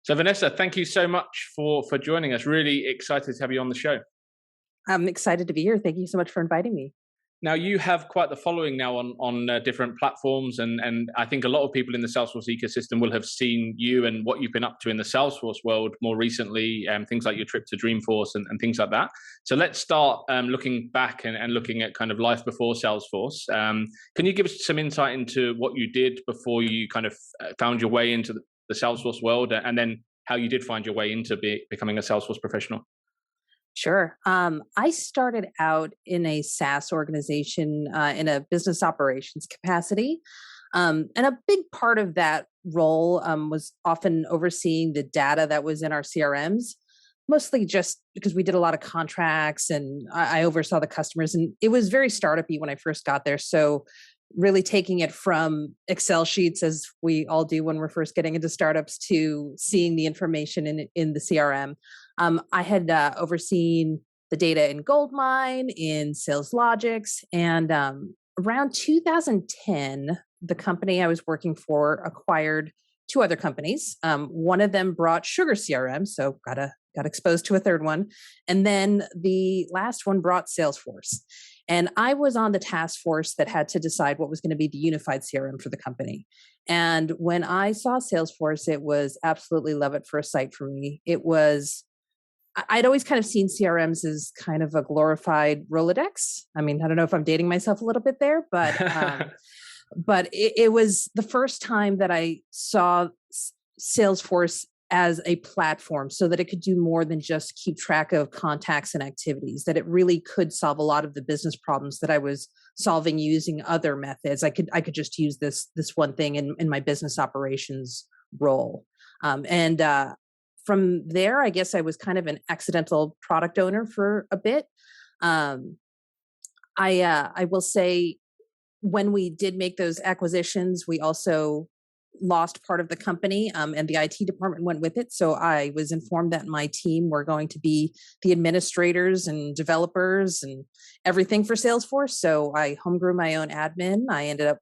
So Vanessa, thank you so much for joining us. Really excited to have you on the show. I'm excited to be here. Thank you so much for inviting me. Now, you have quite the following now on different platforms, and I think a lot of people in the Salesforce ecosystem will have seen you and what you've been up to in the Salesforce world more recently, things like your trip to Dreamforce and things like that. So let's start looking back and looking at kind of life before Salesforce. Can you give us some insight into what you did before you kind of found your way into the Salesforce world, and then how you did find your way into becoming a Salesforce professional? Sure. I started out in a SaaS organization in a business operations capacity. And a big part of that role was often overseeing the data that was in our CRMs, mostly just because we did a lot of contracts and I oversaw the customers. And it was very startup-y when I first got there. So really taking it from Excel sheets, as we all do when we're first getting into startups, to seeing the information in the CRM. I had overseen the data in Goldmine, in Sales Logics, and around 2010, the company I was working for acquired two other companies. One of them brought Sugar CRM, so got exposed to a third one, and then the last one brought Salesforce. And I was on the task force that had to decide what was going to be the unified CRM for the company. And when I saw Salesforce, it was absolutely love at first sight for me. I'd always kind of seen CRMs as kind of a glorified Rolodex. I mean, I don't know if I'm dating myself a little bit there, but it was the first time that I saw Salesforce as a platform so that it could do more than just keep track of contacts and activities, that it really could solve a lot of the business problems that I was solving using other methods. I could just use this one thing in my business operations role. And from there, I guess I was kind of an accidental product owner for a bit. I will say, when we did make those acquisitions, we also lost part of the company, and the IT department went with it. So I was informed that my team were going to be the administrators and developers and everything for Salesforce. So I homegrew my own admin. I ended up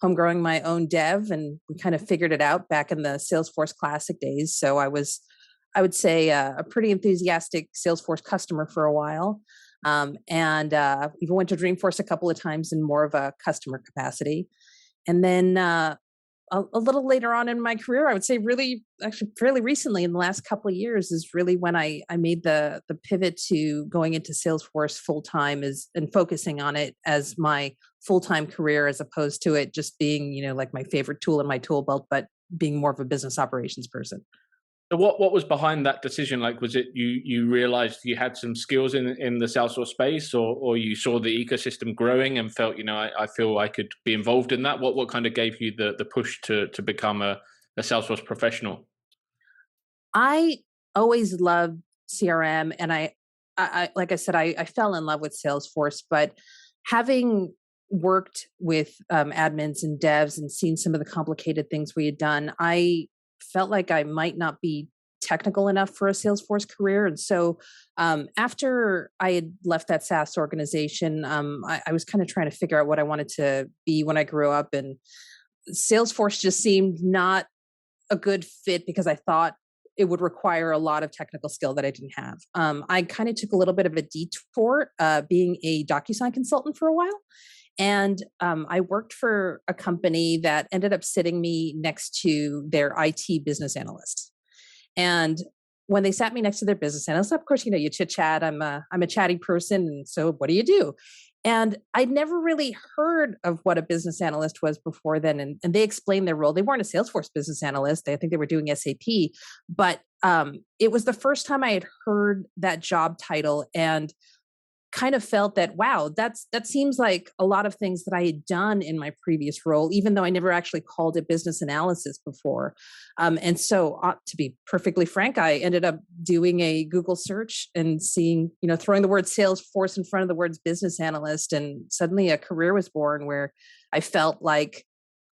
homegrowing my own dev, and we kind of figured it out back in the Salesforce Classic days. So I would say, a pretty enthusiastic Salesforce customer for a while. And even went to Dreamforce a couple of times in more of a customer capacity. And then a little later on in my career, I would say actually fairly recently, in the last couple of years, is really when I made the pivot to going into Salesforce full-time and focusing on it as my full-time career, as opposed to it just being, like my favorite tool in my tool belt, but being more of a business operations person. So what was behind that decision? Like, was it you realized you had some skills in the Salesforce space, or you saw the ecosystem growing and felt, I feel I could be involved in that? What kind of gave you the push to become a Salesforce professional? I always loved CRM, and I like I said, I fell in love with Salesforce, but having worked with admins and devs and seen some of the complicated things we had done, I felt like I might not be technical enough for a Salesforce career. And so after I had left that SaaS organization, I was kind of trying to figure out what I wanted to be when I grew up. And Salesforce just seemed not a good fit because I thought it would require a lot of technical skill that I didn't have. I kind of took a little bit of a detour being a DocuSign consultant for a while. And I worked for a company that ended up sitting me next to their IT business analyst. And when they sat me next to their business analyst, of course, you chit chat. I'm a chatty person, and so what do you do? And I'd never really heard of what a business analyst was before then. And they explained their role. They weren't a Salesforce business analyst. I think they were doing SAP, but it was the first time I had heard that job title, and kind of felt that, wow, that seems like a lot of things that I had done in my previous role, even though I never actually called it business analysis before. And so, to be perfectly frank, I ended up doing a Google search and seeing, throwing the word Salesforce in front of the words business analyst, and suddenly a career was born where I felt like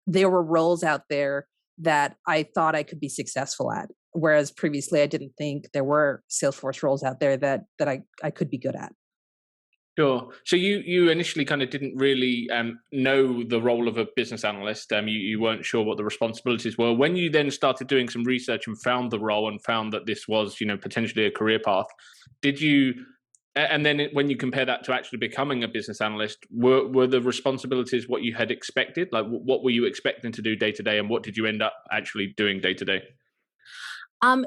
there were roles out there that I thought I could be successful at. Whereas previously I didn't think there were Salesforce roles out there that I could be good at. Sure. So you initially kind of didn't really know the role of a business analyst. You weren't sure what the responsibilities were. When you then started doing some research and found the role and found that this was, potentially a career path, did you? And then when you compare that to actually becoming a business analyst, were the responsibilities what you had expected? Like, what were you expecting to do day to day, and what did you end up actually doing day to day?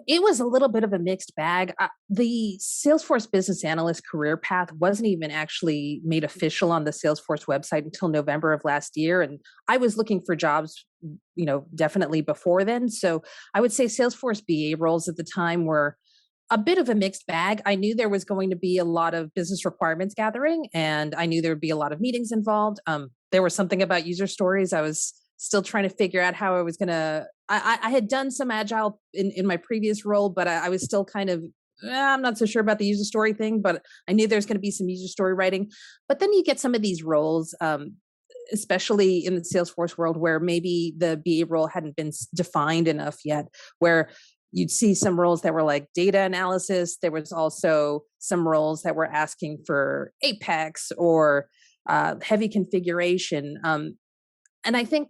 It was a little bit of a mixed bag. The Salesforce Business Analyst career path wasn't even actually made official on the Salesforce website until November of last year, and I was looking for jobs, definitely before then. So I would say Salesforce BA roles at the time were a bit of a mixed bag. I knew there was going to be a lot of business requirements gathering, and I knew there would be a lot of meetings involved. There was something about user stories. I was still trying to figure out how I was going to. I had done some agile in my previous role, but I was still kind of. I'm not so sure about the user story thing, but I knew there's going to be some user story writing. But then you get some of these roles, especially in the Salesforce world, where maybe the BA role hadn't been defined enough yet, where you'd see some roles that were like data analysis. There was also some roles that were asking for Apex or heavy configuration. And I think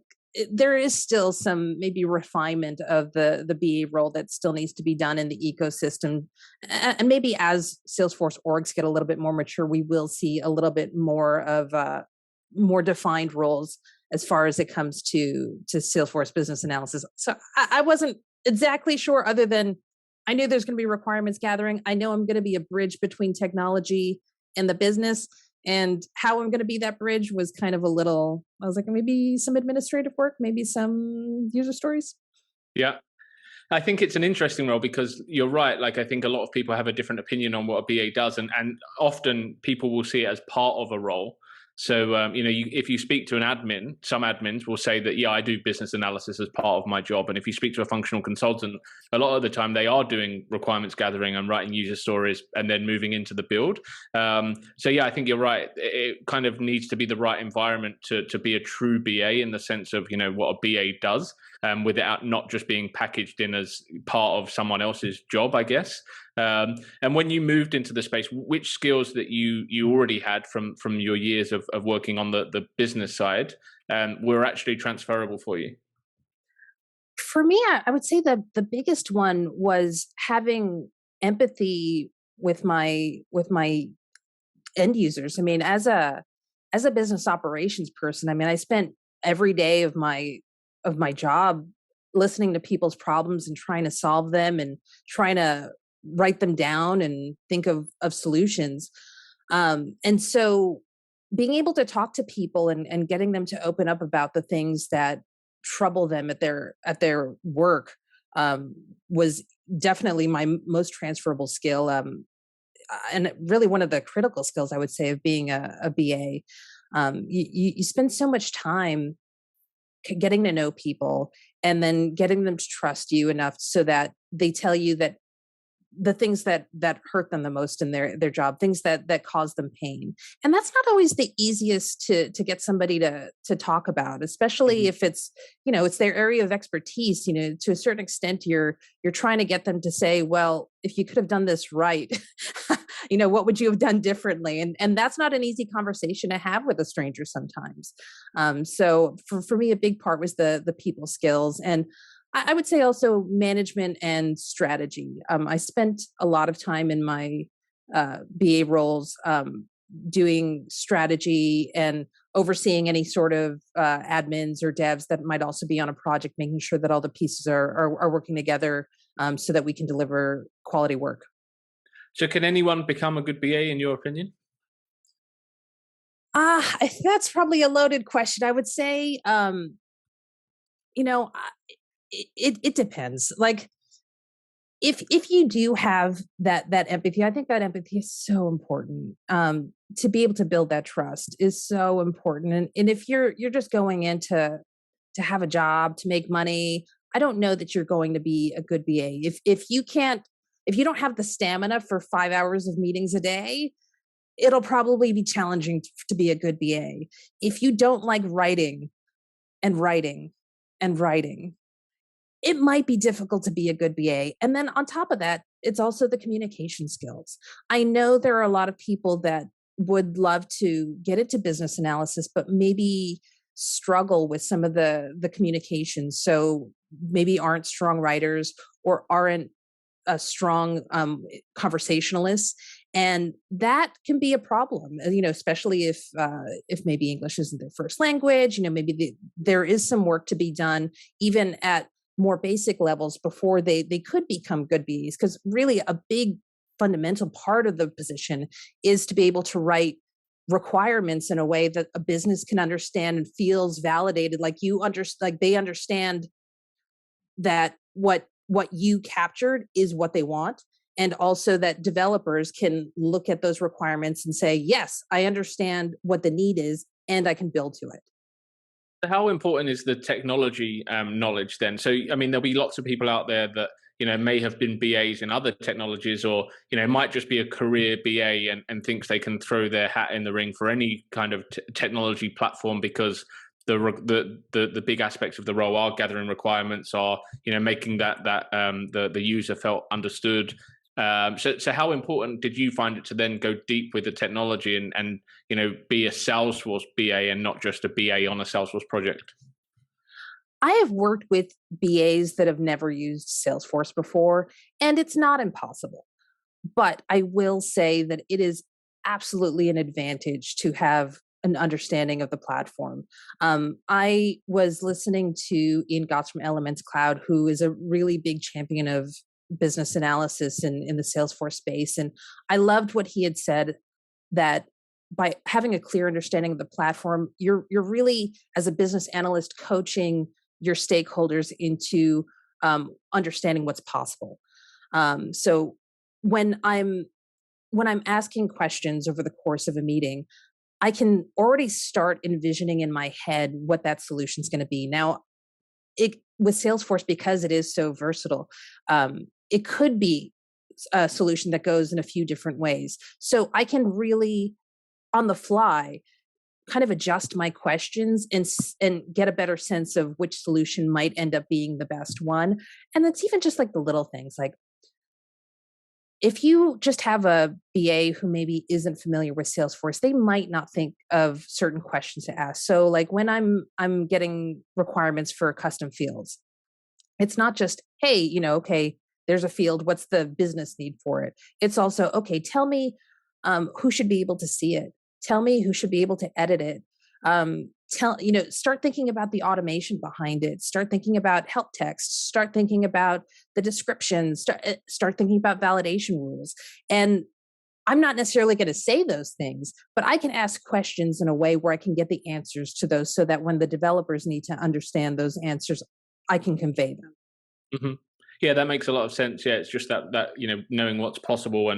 there is still some maybe refinement of the BA role that still needs to be done in the ecosystem. And maybe as Salesforce orgs get a little bit more mature, we will see a little bit more of more defined roles as far as it comes to Salesforce business analysis. So I wasn't exactly sure, other than I knew there's going to be requirements gathering. I know I'm going to be a bridge between technology and the business. And how I'm going to be that bridge was kind of I was like, maybe some administrative work, maybe some user stories. Yeah. I think it's an interesting role because you're right. Like, I think a lot of people have a different opinion on what a BA does. And often people will see it as part of a role. So, if you speak to an admin, some admins will say that, yeah, I do business analysis as part of my job. And if you speak to a functional consultant, a lot of the time they are doing requirements gathering and writing user stories and then moving into the build. So, yeah, I think you're right. It kind of needs to be the right environment to be a true BA in the sense of, what a BA does, without not just being packaged in as part of someone else's job, I guess. And when you moved into the space, which skills that you already had from your years of working on the business side were actually transferable for you? For me, I would say the biggest one was having empathy with my end users. I mean, as a business operations person, I mean, I spent every day of my job listening to people's problems and trying to solve them and trying to write them down and think of solutions. And so being able to talk to people and getting them to open up about the things that trouble them at their work was definitely my most transferable skill. And really one of the critical skills, I would say, of being a BA. You spend so much time getting to know people and then getting them to trust you enough so that they tell you that the things that hurt them the most in their job, things that cause them pain. And that's not always the easiest to get somebody to talk about, especially if it's, it's their area of expertise. To a certain extent, you're trying to get them to say, well, if you could have done this right, what would you have done differently? And that's not an easy conversation to have with a stranger sometimes. So for me, a big part was the people skills. And I would say also management and strategy. I spent a lot of time in my BA roles doing strategy and overseeing any sort of admins or devs that might also be on a project, making sure that all the pieces are working together so that we can deliver quality work. So can anyone become a good BA in your opinion? That's probably a loaded question. I would say, it depends. Like if you do have that empathy, I think that empathy is so important. To be able to build that trust is so important. And if you're just going in to have a job, to make money, I don't know that you're going to be a good BA. If you don't have the stamina for 5 hours of meetings a day, it'll probably be challenging to be a good BA. If you don't like writing and writing and writing, it might be difficult to be a good BA. And then on top of that, it's also the communication skills. I know there are a lot of people that would love to get into business analysis, but maybe struggle with some of the communication. So maybe aren't strong writers or aren't a strong conversationalist, and that can be a problem. Especially if maybe English isn't their first language. Maybe there is some work to be done, even at more basic levels, before they could become good BAs. Because really, a big fundamental part of the position is to be able to write requirements in a way that a business can understand and feels validated, like they understand that what you captured is what they want, and also that developers can look at those requirements and say, yes, I understand what the need is and I can build to it. How important is the technology knowledge then? So, I mean, there'll be lots of people out there that, may have been BAs in other technologies, or, might just be a career BA and thinks they can throw their hat in the ring for any kind of technology platform, because the big aspects of the role are gathering requirements, are, making the user felt understood. So how important did you find it to then go deep with the technology and be a Salesforce BA and not just a BA on a Salesforce project? I have worked with BAs that have never used Salesforce before, and it's not impossible. But I will say that it is absolutely an advantage to have an understanding of the platform. I was listening to Ian Gotts from Elements Cloud, who is a really big champion of business analysis in the Salesforce space. And I loved what he had said, that by having a clear understanding of the platform, you're really, as a business analyst, coaching your stakeholders into understanding what's possible. So when I'm asking questions over the course of a meeting, I can already start envisioning in my head what that solution is going to be. Now, with Salesforce, because it is so versatile, it could be a solution that goes in a few different ways. So I can really, on the fly, kind of adjust my questions and get a better sense of which solution might end up being the best one. And it's even just like the little things, like if you just have a BA who maybe isn't familiar with Salesforce, they might not think of certain questions to ask. So like when I'm getting requirements for custom fields, it's not just, hey, okay, there's a field, what's the business need for it? It's also, okay, tell me who should be able to see it. Tell me who should be able to edit it. Start thinking about the automation behind it. Start thinking about help text. Start thinking about the description. Start thinking about validation rules. And I'm not necessarily going to say those things, but I can ask questions in a way where I can get the answers to those, so that when the developers need to understand those answers, I can convey them. Mm-hmm. Yeah, that makes a lot of sense. Yeah, it's just that knowing what's possible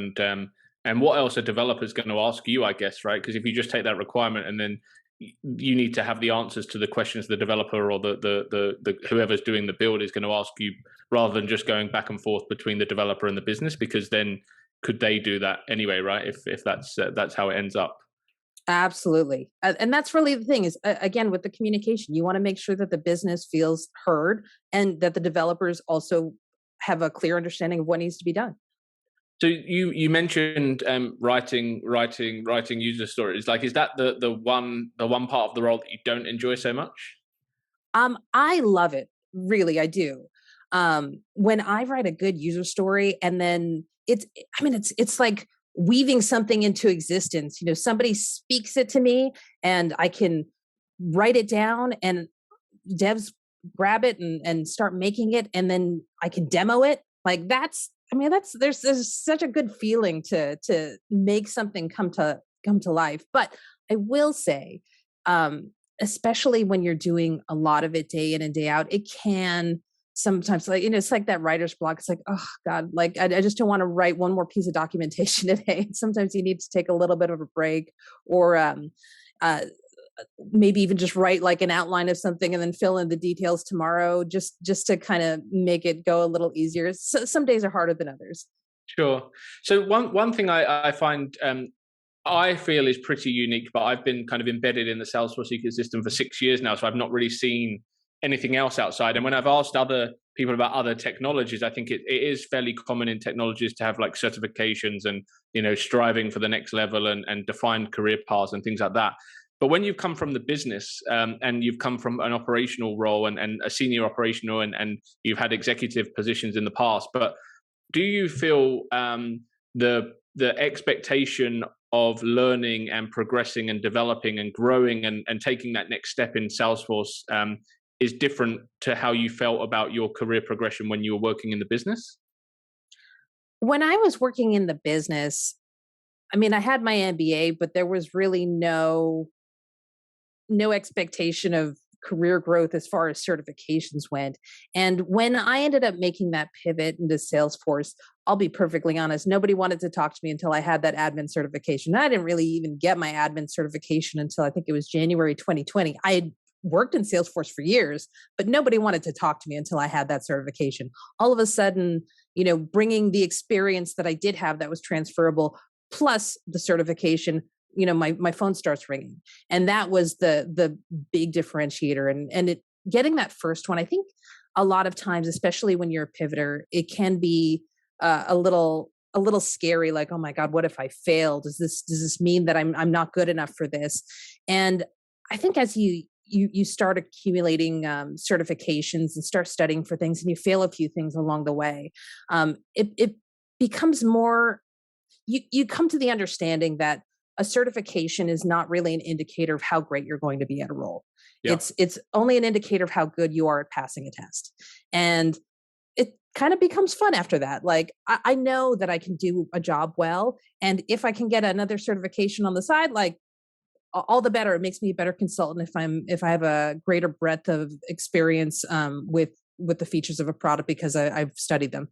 and what else a developer is going to ask you, I guess, right? Because if you just take that requirement and then you need to have the answers to the questions the developer or the whoever's doing the build is going to ask you, rather than just going back and forth between the developer and the business, because then could they do that anyway, right? If that's how it ends up. Absolutely. And that's really the thing is, again, with the communication, you want to make sure that the business feels heard and that the developers also have a clear understanding of what needs to be done. So you mentioned writing user stories. Like, is that the one part of the role that you don't enjoy so much? I love it. Really, I do. When I write a good user story, and then it's like weaving something into existence. Somebody speaks it to me and I can write it down, and devs grab it and start making it, and then I can demo it. Like there's such a good feeling to make something come to life. But I will say, especially when you're doing a lot of it day in and day out, it can sometimes, like, it's like that writer's block. It's like, oh God, like I just don't want to write one more piece of documentation today. Sometimes you need to take a little bit of a break, or maybe even just write like an outline of something and then fill in the details tomorrow, just to kind of make it go a little easier. So some days are harder than others. Sure. So one thing I find I feel is pretty unique, but I've been kind of embedded in the Salesforce ecosystem for 6 years now, so I've not really seen anything else outside. And when I've asked other people about other technologies, I think it is fairly common in technologies to have like certifications and, striving for the next level and defined career paths and things like that. But when you've come from the business and you've come from an operational role and a senior operational and you've had executive positions in the past, but do you feel the expectation of learning and progressing and developing and growing and taking that next step in Salesforce is different to how you felt about your career progression when you were working in the business? When I was working in the business, I mean, I had my MBA, but there was really no expectation of career growth as far as certifications went. And when I ended up making that pivot into Salesforce, I'll be perfectly honest, nobody wanted to talk to me until I had that admin certification. I didn't really even get my admin certification until I think it was January 2020. I had worked in Salesforce for years, but nobody wanted to talk to me until I had that certification. All of a sudden, bringing the experience that I did have that was transferable, plus the certification, my phone starts ringing. And that was the big differentiator. And getting that first one, I think a lot of times, especially when you're a pivoter, it can be a little scary. Like, oh my God, what if I fail? Does this mean that I'm not good enough for this? And I think as you start accumulating certifications and start studying for things and you fail a few things along the way, it becomes more, you come to the understanding that a certification is not really an indicator of how great you're going to be at a role. Yeah. It's only an indicator of how good you are at passing a test. And it kind of becomes fun after that. Like, I know that I can do a job well. And if I can get another certification on the side, like, all the better. It makes me a better consultant if I have a greater breadth of experience with the features of a product because I've studied them.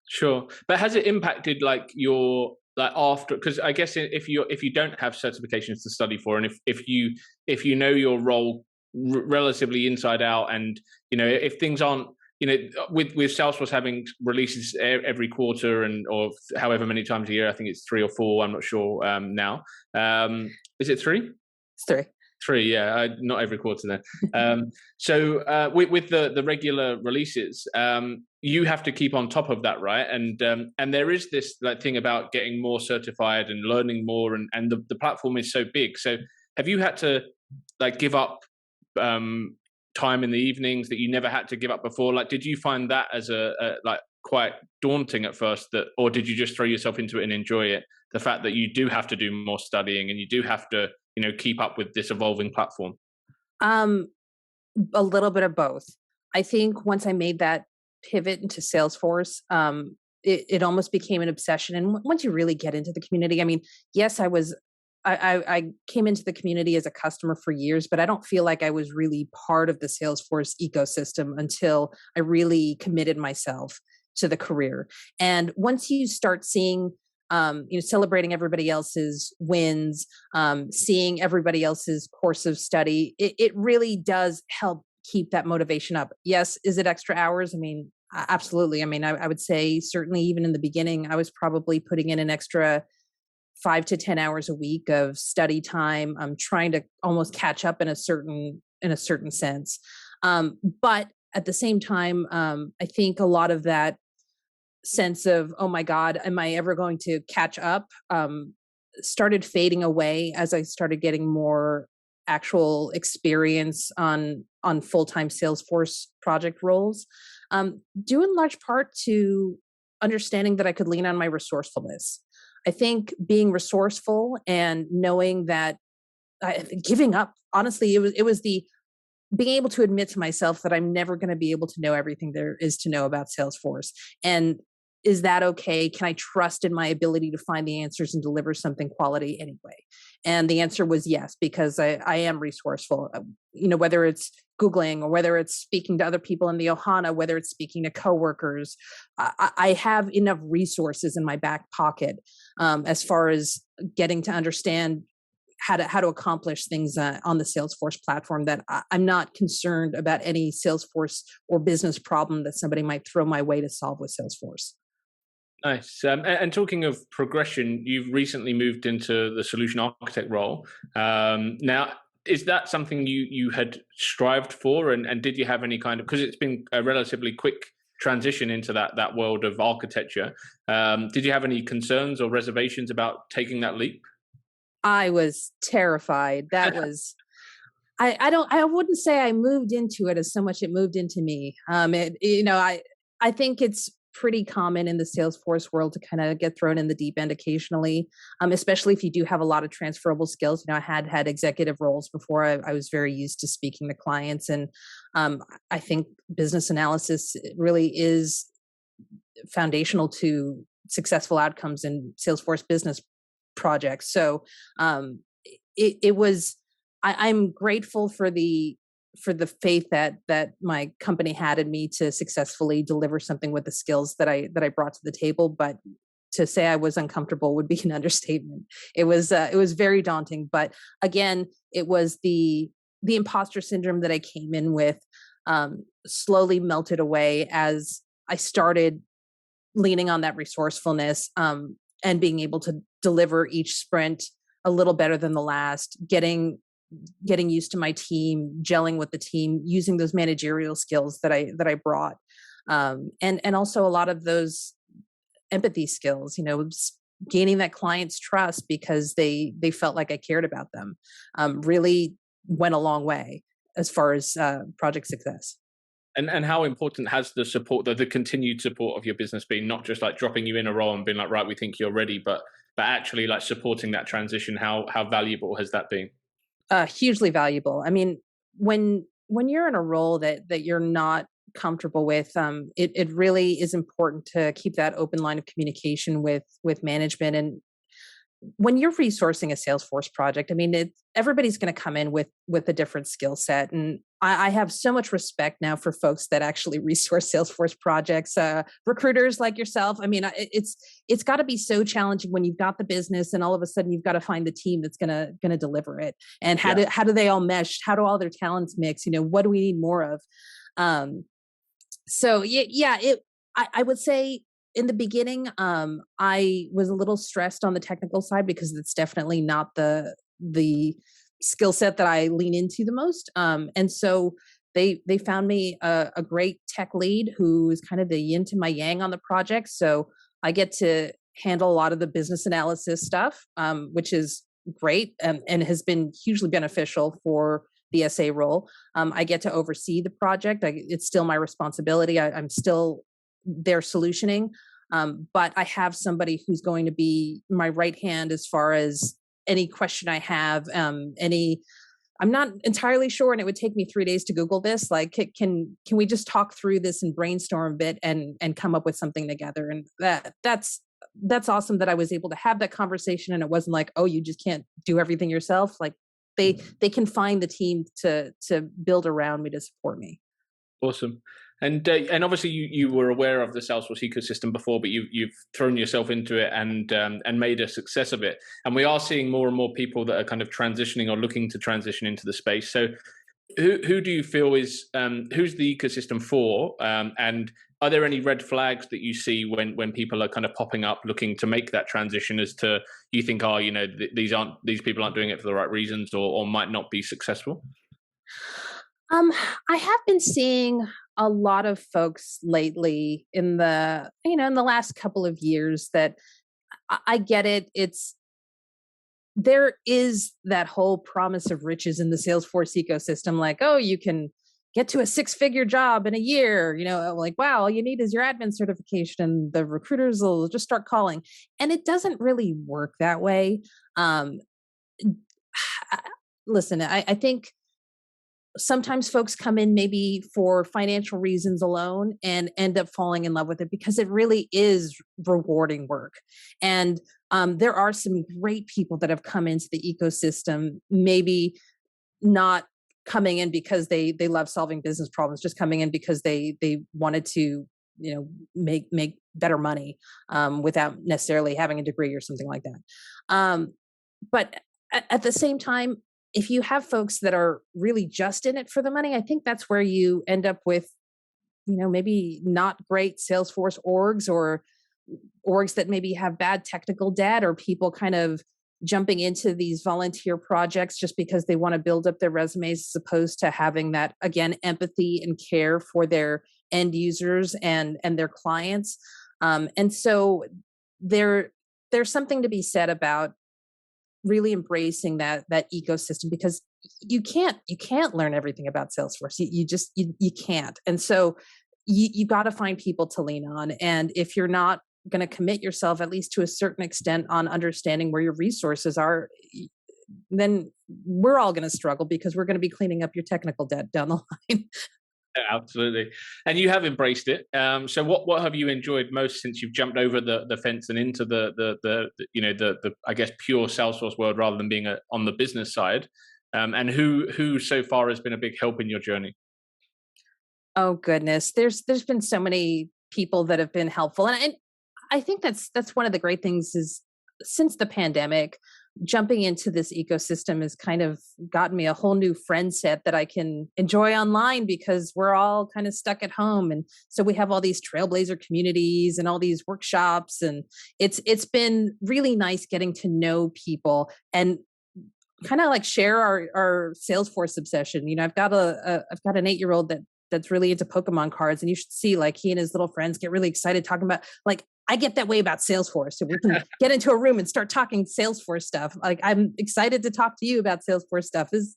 Sure, but has it impacted like your after? Because I guess if you don't have certifications to study for, and if you know your role relatively inside out, and if things aren't with Salesforce having releases every quarter or however many times a year, I think it's 3 or 4. I'm not sure now. Is it 3? It's 3. 3, yeah, not every quarter then. So with the regular releases, you have to keep on top of that, right? And there is this thing about getting more certified and learning more, and the platform is so big. So have you had to give up time in the evenings that you never had to give up before? Did you find that as a quite daunting at first, or did you just throw yourself into it and enjoy it? The fact that you do have to do more studying and you do have to keep up with this evolving platform? A little bit of both. I think once I made that pivot into Salesforce, it almost became an obsession. And once you really get into the community, I mean, yes, I came into the community as a customer for years, but I don't feel like I was really part of the Salesforce ecosystem until I really committed myself to the career. And once you start seeing celebrating everybody else's wins, seeing everybody else's course of study, it really does help keep that motivation up. Yes, is it extra hours? I mean, absolutely. I mean, I would say certainly even in the beginning, I was probably putting in an extra 5 to 10 hours a week of study time. I'm trying to almost catch up in a certain sense. But at the same time, I think a lot of that sense of, oh my God, am I ever going to catch up? Started fading away as I started getting more actual experience on full-time Salesforce project roles, due in large part to understanding that I could lean on my resourcefulness. I think being resourceful and knowing that giving up, honestly, it was the being able to admit to myself that I'm never going to be able to know everything there is to know about Salesforce. And is that okay? Can I trust in my ability to find the answers and deliver something quality anyway? And the answer was yes, because I am resourceful, whether it's Googling or whether it's speaking to other people in the Ohana, whether it's speaking to coworkers, I have enough resources in my back pocket as far as getting to understand how to accomplish things on the Salesforce platform, that I'm not concerned about any Salesforce or business problem that somebody might throw my way to solve with Salesforce. Nice. And talking of progression, you've recently moved into the solution architect role. Now, is that something you had strived for? And did you have any kind of, because it's been a relatively quick transition into that world of architecture. Did you have any concerns or reservations about taking that leap? I was terrified. That was, I wouldn't say I moved into it as so much it moved into me. I think it's pretty common in the Salesforce world to kind of get thrown in the deep end occasionally, especially if you do have a lot of transferable skills. I had executive roles before. I was very used to speaking to clients, and I think business analysis really is foundational to successful outcomes in Salesforce business projects. So it was. I'm grateful for the faith that my company had in me to successfully deliver something with the skills that I brought to the table. But to say I was uncomfortable would be an understatement. It was very daunting. But again, it was the imposter syndrome that I came in with, slowly melted away as I started leaning on that resourcefulness, and being able to deliver each sprint a little better than the last, getting used to my team, gelling with the team, using those managerial skills that I brought, and also a lot of those empathy skills. Gaining that client's trust because they felt like I cared about them, really went a long way as far as project success. And how important has the support, the continued support of your business been? Not just like dropping you in a role and being like, right, we think you're ready, but actually like supporting that transition. How valuable has that been? Hugely valuable. I mean, when you're in a role that you're not comfortable with, it really is important to keep that open line of communication with management. And when you're resourcing a Salesforce project, I mean, everybody's going to come in with a different skill set, and I have so much respect now for folks that actually resource Salesforce projects, recruiters like yourself. I mean, it's got to be so challenging when you've got the business, and all of a sudden you've got to find the team that's gonna deliver it. And how do they all mesh? How do all their talents mix? What do we need more of? So I would say in the beginning, I was a little stressed on the technical side because it's definitely not the skill set that I lean into the most. And so they found me a great tech lead who is kind of the yin to my yang on the project. So I get to handle a lot of the business analysis stuff, which is great, and has been hugely beneficial for the SA role. I get to oversee the project. It's still my responsibility. I'm still their solutioning. But I have somebody who's going to be my right hand as far as any question I have, I'm not entirely sure, and it would take me 3 days to Google this. Like, can we just talk through this and brainstorm a bit and come up with something together? And that's awesome that I was able to have that conversation, and it wasn't like, oh, you just can't do everything yourself. Like they can find the team to build around me to support me. Awesome. And obviously you were aware of the Salesforce ecosystem before, but you've thrown yourself into it and made a success of it. And we are seeing more and more people that are kind of transitioning or looking to transition into the space. So who do you feel is who's the ecosystem for? And are there any red flags that you see when people are kind of popping up looking to make that transition, as to you think, these people aren't doing it for the right reasons, or might not be successful? I have been seeing a lot of folks lately in the last couple of years that I get it. There is that whole promise of riches in the Salesforce ecosystem. Like, oh, you can get to a 6-figure job in a year, like, wow, all you need is your admin certification. The recruiters will just start calling. And it doesn't really work that way. Listen, I think sometimes folks come in maybe for financial reasons alone and end up falling in love with it because it really is rewarding work. And there are some great people that have come into the ecosystem, maybe not coming in because they love solving business problems, just coming in because they wanted to make better money without necessarily having a degree or something like that. But at the same time, if you have folks that are really just in it for the money, I think that's where you end up with, maybe not great Salesforce orgs, or orgs that maybe have bad technical debt, or people kind of jumping into these volunteer projects just because they want to build up their resumes, as opposed to having that, again, empathy and care for their end users and their clients. And so there's something to be said about really embracing that ecosystem, because you can't learn everything about Salesforce. You can't. And so you got to find people to lean on. And if you're not going to commit yourself, at least to a certain extent, on understanding where your resources are, then we're all going to struggle, because we're going to be cleaning up your technical debt down the line. Yeah, absolutely. And you have embraced it. So what have you enjoyed most since you've jumped over the fence and into the I guess pure Salesforce world, rather than being on the business side? And who so far has been a big help in your journey? Oh goodness, there's been so many people that have been helpful, and I think that's one of the great things is, since the pandemic, jumping into this ecosystem has kind of gotten me a whole new friend set that I can enjoy online, because we're all kind of stuck at home. And so we have all these trailblazer communities and all these workshops, and it's been really nice getting to know people and kind of like share our Salesforce obsession. I've got an 8-year-old that's really into Pokemon cards, and you should see, like, he and his little friends get really excited talking about, like, I get that way about Salesforce. So we can get into a room and start talking Salesforce stuff. Like, I'm excited to talk to you about Salesforce stuff. This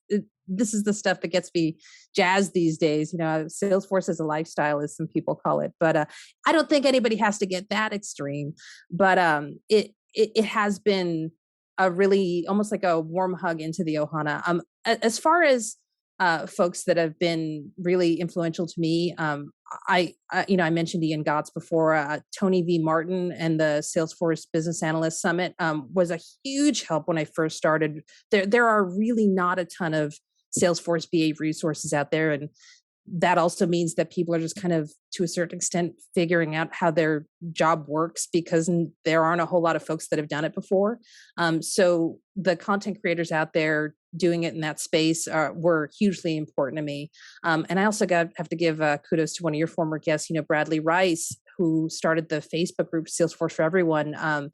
is the stuff that gets me jazzed these days. Salesforce as a lifestyle, as some people call it. But I don't think anybody has to get that extreme. But it has been a really, almost like a warm hug into the Ohana. As far as folks that have been really influential to me, I mentioned Ian Gotts before. Tony V. Martin and the Salesforce Business Analyst Summit was a huge help when I first started. There are really not a ton of Salesforce BA resources out there, and that also means that people are just kind of, to a certain extent, figuring out how their job works, because there aren't a whole lot of folks that have done it before. So the content creators out there doing it in that space were hugely important to me. And I also have to give kudos to one of your former guests, Bradley Rice, who started the Facebook group Salesforce for Everyone.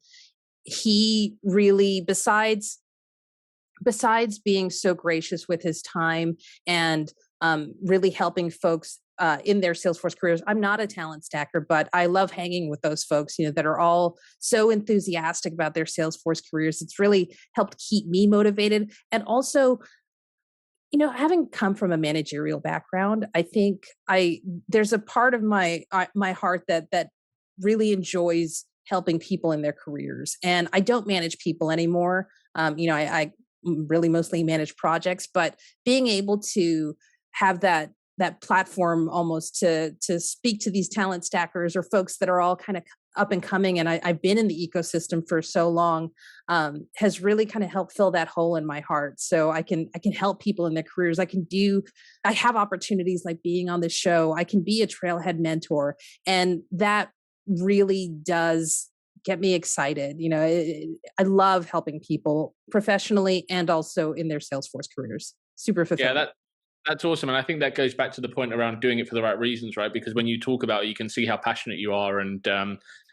He really, besides being so gracious with his time and really helping folks in their Salesforce careers. I'm not a talent stacker, but I love hanging with those folks, that are all so enthusiastic about their Salesforce careers. It's really helped keep me motivated. And also, having come from a managerial background, I think there's a part of my heart that really helping people in their careers. And I don't manage people anymore. I really mostly manage projects, but being able to have that platform almost to speak to these talent stackers or folks that are all kind of up and coming, and I've been in the ecosystem for so long, has really kind of helped fill that hole in my heart. So I can help people in their careers. I have opportunities like being on the show. I can be a trailhead mentor, and that really does get me excited. I love helping people professionally and also in their Salesforce careers. Super fulfilling. Yeah, that's awesome. And I think that goes back to the point around doing it for the right reasons, right? Because when you talk about it, you can see how passionate you are. And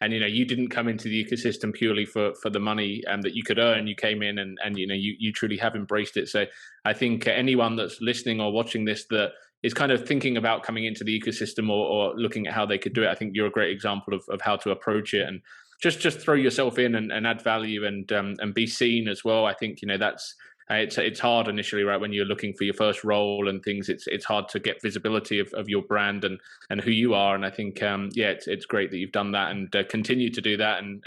you didn't come into the ecosystem purely for the money that you could earn. You came in and you truly have embraced it. So I think anyone that's listening or watching this that is kind of thinking about coming into the ecosystem or looking at how they could do it, I think you're a great example of how to approach it, and just throw yourself in and add value and be seen as well. I think, that's, it's hard initially, right? When you're looking for your first role and things, it's hard to get visibility of your brand and who you are. And I think, it's great that you've done that and continue to do that. And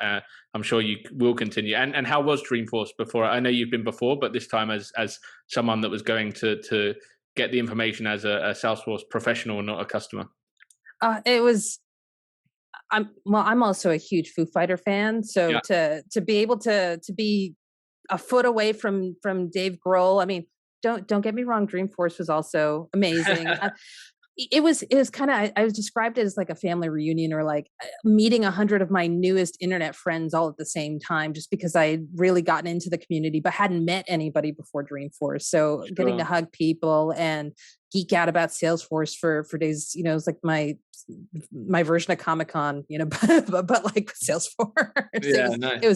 I'm sure you will continue. And how was Dreamforce before? I know you've been before, but this time as someone that was going to get the information as a Salesforce professional and not a customer. It was. I'm also a huge Foo Fighter fan, so yeah. to be able to be a foot away from Dave Grohl, I mean, don't get me wrong, Dreamforce was also amazing. It was kind of, I was described it as like a family reunion, or like meeting 100 of my newest internet friends all at the same time, just because I had really gotten into the community, but hadn't met anybody before Dreamforce. So sure. Getting to hug people and geek out about Salesforce for days, it was like my version of Comic-Con, but like Salesforce. Yeah, nice. It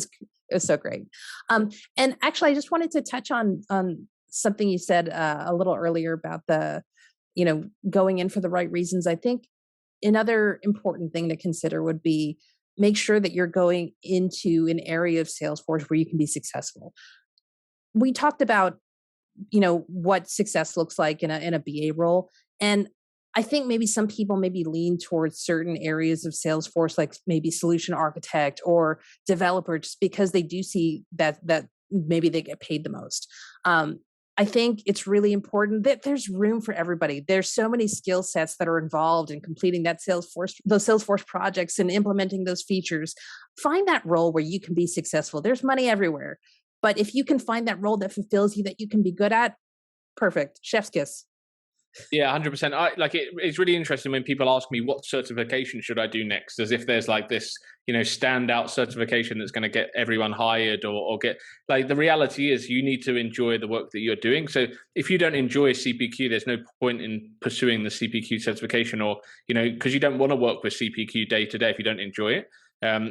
was so great. And actually, I just wanted to touch on something you said a little earlier about the, going in for the right reasons. I think Another important thing to consider would be make sure that you're going into an area of Salesforce where you can be successful. We talked about, what success looks like in a BA role. And I think maybe some people maybe lean towards certain areas of Salesforce, like maybe solution architect or developer, just because they do see that maybe they get paid the most. I think it's really important that there's room for everybody. There's so many skill sets that are involved in completing those Salesforce projects and implementing those features. Find that role where you can be successful. There's money everywhere. But if you can find that role that fulfills you, that you can be good at, perfect. Chef's kiss. Yeah, 100%. It's really interesting when people ask me what certification should I do next, as if there's like this, standout certification that's going to get everyone hired or get, like, the reality is you need to enjoy the work that you're doing. So if you don't enjoy CPQ, there's no point in pursuing the CPQ certification, or, because you don't want to work with CPQ day to day if you don't enjoy it.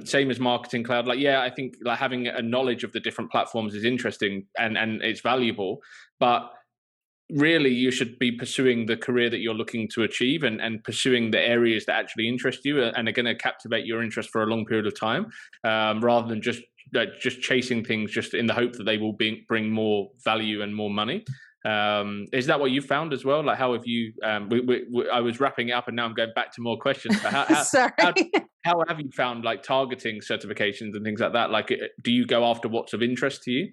Same as Marketing Cloud. I think like having a knowledge of the different platforms is interesting and it's valuable, but really you should be pursuing the career that you're looking to achieve and pursuing the areas that actually interest you and are going to captivate your interest for a long period of time, rather than just chasing things just in the hope that they will bring more value and more money. Is that what you found as well? Like, how have you, I was wrapping it up and now I'm going back to more questions, but how have you found like targeting certifications and things like that? Like, do you go after what's of interest to you?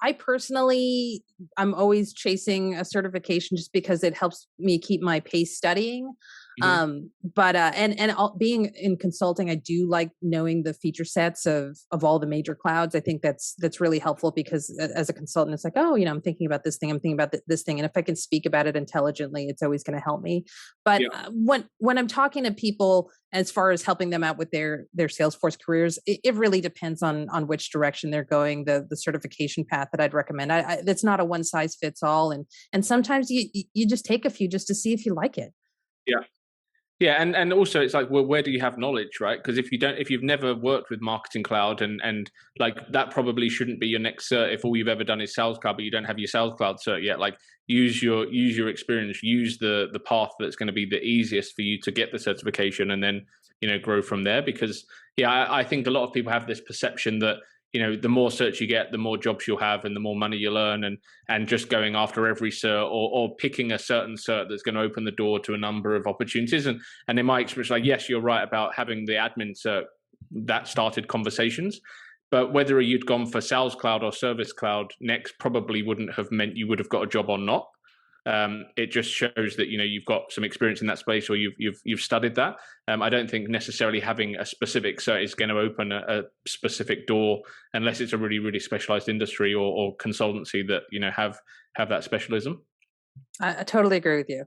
I personally, I'm always chasing a certification just because it helps me keep my pace studying. Mm-hmm. Being in consulting, I do like knowing the feature sets of all the major clouds. I think that's really helpful because as a consultant, it's like, oh, I'm thinking about this thing, I'm thinking about this thing, and if I can speak about it intelligently, it's always going to help me. But when I'm talking to people as far as helping them out with their Salesforce careers, it really depends on which direction they're going. The certification path that I'd recommend, that's not a one size fits all, and sometimes you just take a few just to see if you like it. Yeah. Yeah, and also it's like, well, where do you have knowledge, right? Because if you've never worked with Marketing Cloud and like that probably shouldn't be your next cert if all you've ever done is Sales Cloud, but you don't have your Sales Cloud cert yet. Like, use your experience, use the path that's going to be the easiest for you to get the certification, and then grow from there. Because I think a lot of people have this perception that the more certs you get, the more jobs you'll have and the more money you'll earn, and just going after every cert or picking a certain cert that's going to open the door to a number of opportunities. And in my experience, like, yes, you're right about having the admin cert, that started conversations. But whether you'd gone for Sales Cloud or Service Cloud next probably wouldn't have meant you would have got a job or not. It just shows that you've got some experience in that space, or you've studied that. I don't think necessarily having a specific cert is going to open a specific door, unless it's a really, really specialized industry or consultancy that have that specialism. I totally agree with you.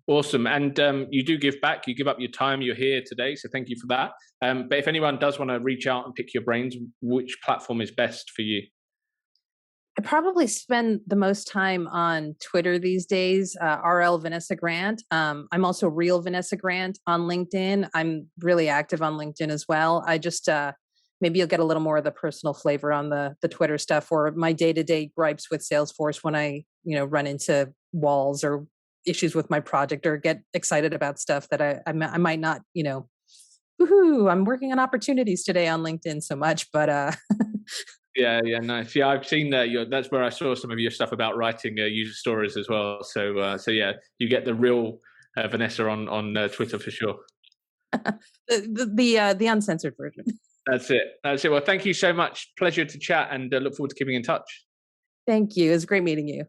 Awesome. And you do give back. You give up your time. You're here today, so thank you for that. But if anyone does want to reach out and pick your brains, which platform is best for you? I probably spend the most time on Twitter these days, RL Vanessa Grant. I'm also Real Vanessa Grant on LinkedIn. I'm really active on LinkedIn as well. I just, maybe you'll get a little more of the personal flavor on the Twitter stuff, or my day-to-day gripes with Salesforce when I, run into walls or issues with my project, or get excited about stuff that I might not, woohoo, I'm working on opportunities today on LinkedIn so much, but Yeah, nice. Yeah, I've seen that. That's where I saw some of your stuff about writing user stories as well. So yeah, you get the real Vanessa on Twitter for sure. the uncensored version. That's it. Well, thank you so much. Pleasure to chat, and look forward to keeping in touch. Thank you. It was great meeting you.